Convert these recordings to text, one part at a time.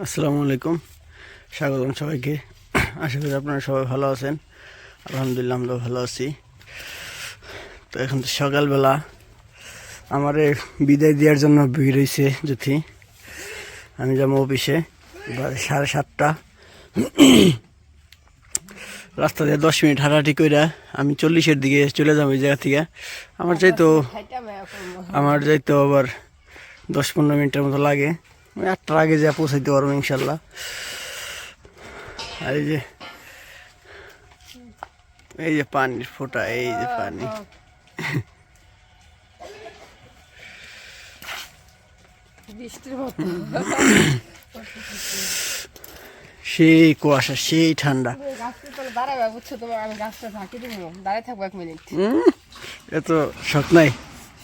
আসসালামু আলাইকুম, স্বাগতম সবাইকে। আশা করি আপনারা সবাই ভালো আছেন। আলহামদুলিল্লাহ আমরা ভালো আছি। তো এখন তো সকালবেলা আমারে বিদায় দেওয়ার জন্য ভিড় হয়েছে যথি। আমি যাবো অফিসে 7:30। রাস্তা দিয়ে 10 মিনিট হাঁটাহাঁটি করে আমি 40-এর দিকে চলে যাবো এই জায়গা থেকে। আমার যাইতো আবার 10-15 মিনিটের মতো লাগে। আমি 8টার আগে যা পৌঁছাইতে পারবো ইনশাল্লাহ। আর এই যে পানির ফোঁটা, এই যে পানি। সেই কুয়াশা, সেই ঠান্ডা। এত শখ নাই।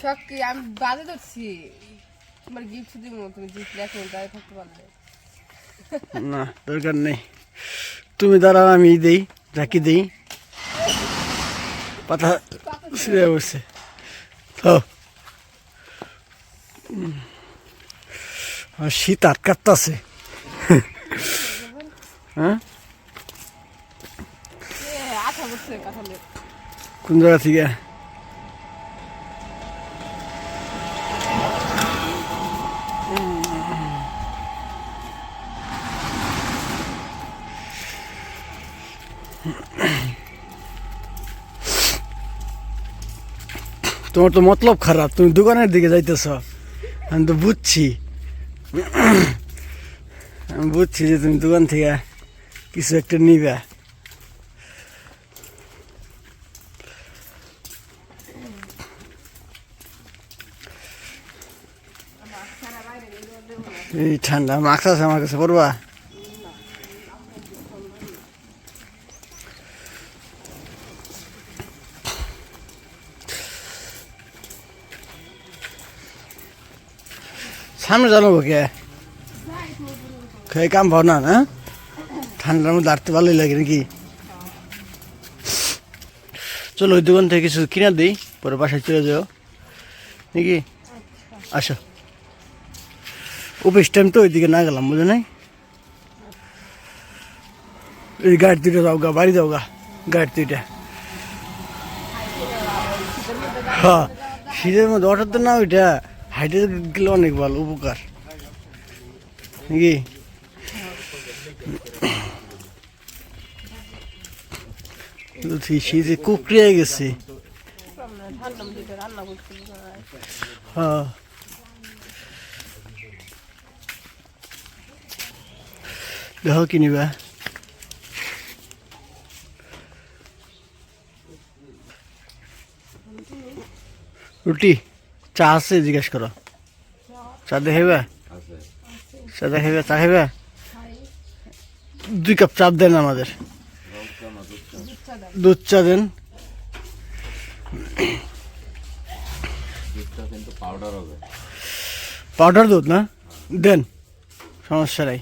শখ কি আমি বাজে ধরছি, তোমার গিফট দিব, তুমি গিফট রাখো, দাঁড়িয়ে থাকতে পারলে না, দরকার নেই। তুমি দাঁড়াও, আমি দেই, ঝাঁকি দেই। পাতা ছিঁড়ে বসছে তো। শীত আটকাচ্ছে। হ্যাঁ, আঠা বছর কাঁঠালের কোন জায়গা থেকে? তোমার তো মতলব খারাপ, তুমি দোকানের দিকে যাইতেছ। আমি তো বুঝছি, আমি বুঝছি যে তুমি দোকান থেকে কিছু একটা নিবে। এই ঠান্ডা মাস্ক আছে আমার কাছে, পড়বা? সামনে জানাবো কে খেয়ে কাম ভাও না। ঠান্ডার মধ্যে দাঁড়তে ভালোই লাগে নাকি? চলো ওই দোকান থেকে কিছু কিনা দিই, পরে বাসায় চলে যাও নাকি? আসো, অফিস টাইম তো ওইদিকে না গেলাম, বুঝে নাই। এই গাড়ি দুইটা যাও গা, বাড়ি যাও গা, গাড়ি দুইটা। হ্যাঁ, শীতের মধ্যে অটোর তো না, ওইটা হাইটে গেলে অনেক ভালো, উপকার নাকি? শীতে কুকড়িয়ে গেছে। হ্যাঁ, দেখো কি নিবা? রুটি, চা আছে? জিজ্ঞেস করো। চা দেখাইবা? চা দেখাইবা? চা খাইবা? 2 কাপ চা দেন আমাদের। দুধ চা দেন। পাউডার দুধ না দেন, সমস্যা নাই।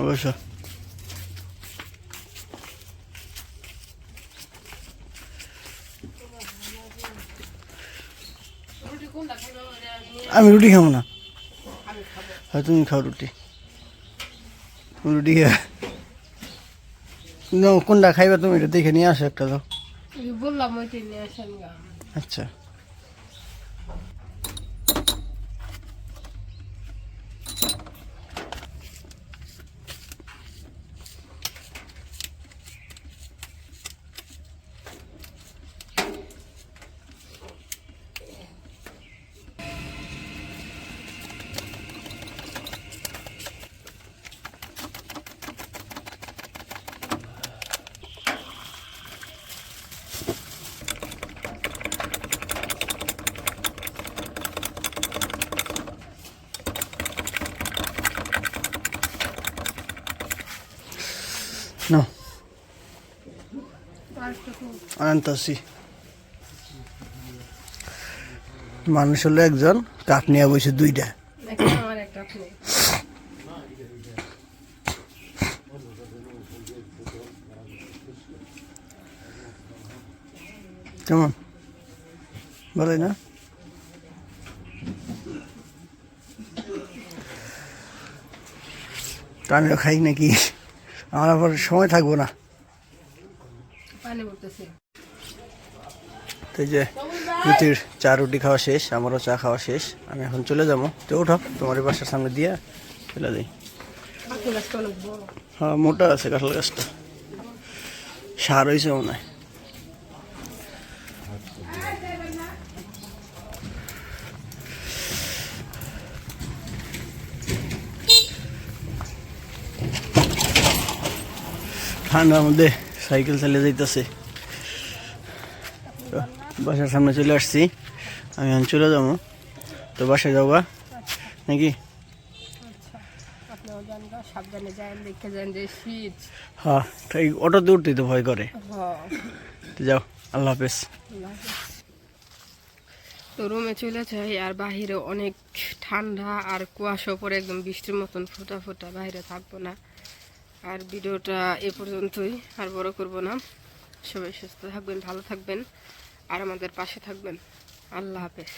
অবশ্য আমি রুটি খাবো না। হ্যাঁ, তুমি খাও রুটি। রুটি কোনটা খাইবা তুমি? এটা দেখে নিয়ে আসো একটা তো। বললাম আচ্ছা, না আনতাছি। মানুষ হলো একজন, কাঠ নিয়ে বসে দুইটা। কেমন, ভালোই না? তো আমিও খাই নাকি, আমার আবার সময় থাকবো না। পানি পড়তেছে। তো এই যে রুটির চা রুটি খাওয়া শেষ, আমারও চা খাওয়া শেষ। আমি এখন চলে যাবো। তো ওঠো, তোমার এই বাসার সামনে দিয়ে চলে যাই। কাঁঠাল গাছটা অনেক বড়। হ্যাঁ, মোটা আছে কাঁঠাল গাছটা, সার হয়েছে মনে হয়। ঠান্ডার মধ্যে সাইকেল চালিয়ে যাইতেছে। তো বাসার সামনে চলে আসছি, আমি এখন চলে যাবো। তো বাসায় যাওয়া নাকি? আচ্ছা, আপনিও যান গা, সাবধানে যান, দেখে যান যে শীত। হ্যাঁ, তাই অটোতে উঠতেই তো ভয় করে। হ্যাঁ, তো যাও, আল্লাহ হাফেজ। আল্লাহ হাফেজ। তো রুমে চলে যাই, আর বাহিরে অনেক ঠান্ডা আর কুয়াশা পরে একদম বৃষ্টির মতন ফোটা ফোটা, বাইরে থাকবো না। আর ভিডিওটা এ পর্যন্তই, আর বড় করব না। সবাই সুস্থ থাকবেন, ভালো থাকবেন, আর আমাদের পাশে থাকবেন। আল্লাহ হাফেজ।